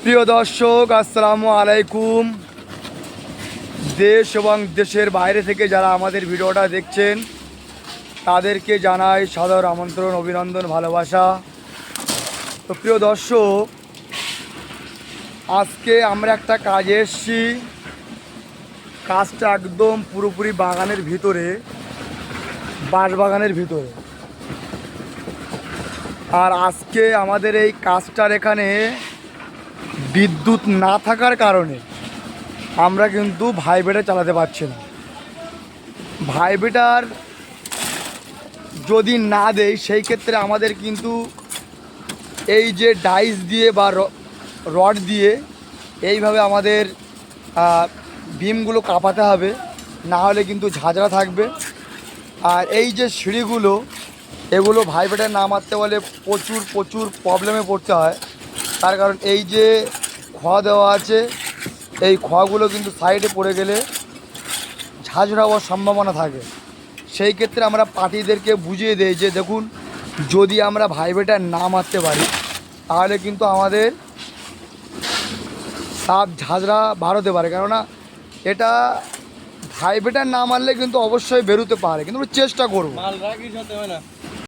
প্রিয় দর্শক, আসসালামু আলাইকুম। দেশ এবং দেশের বাইরে থেকে যারা আমাদের ভিডিওটা দেখছেন তাদেরকে জানাই সাদর আমন্ত্রণ, অভিনন্দন, ভালোবাসা। তো প্রিয় দর্শক, আজকে আমরা একটা কাজে এসেছি। কাজটা একদম পুরোপুরি বাগানের ভিতরে, বাঁশবাগানের ভিতরে। আর আজকে আমাদের এই কাজটার এখানে বিদ্যুৎ না থাকার কারণে আমরা কিন্তু ভাইব্রেটার চালাতে পারছি না। ভাইব্রেটার যদি না দেয় সেই ক্ষেত্রে আমাদের কিন্তু এই যে ডাইস দিয়ে বা রড দিয়ে এইভাবে আমাদের বিমগুলো কাঁপাতে হবে, না হলে কিন্তু ঝাঁঝরা থাকবে। আর এই যে সিঁড়িগুলো, এগুলো ভাইব্রেটার না মারতে বলে প্রচুর প্রচুর প্রবলেমে পড়তে হয়। তার কারণ এই যে দেওয়া আছে, এই খগুলো কিন্তু সাইডে পড়ে গেলে ঝাঁঝরা হওয়ার সম্ভাবনা থাকে। সেই ক্ষেত্রে আমরা পার্টিদেরকে বুঝিয়ে দিই যে দেখুন, যদি আমরা ভাইব্রেটার না মারতে পারি তাহলে কিন্তু আমাদের তাপ ঝাঁঝরা বার হতে পারে। কেননা এটা ভাইব্রেটার না মারলে কিন্তু অবশ্যই বেরোতে পারে, কিন্তু চেষ্টা করবো।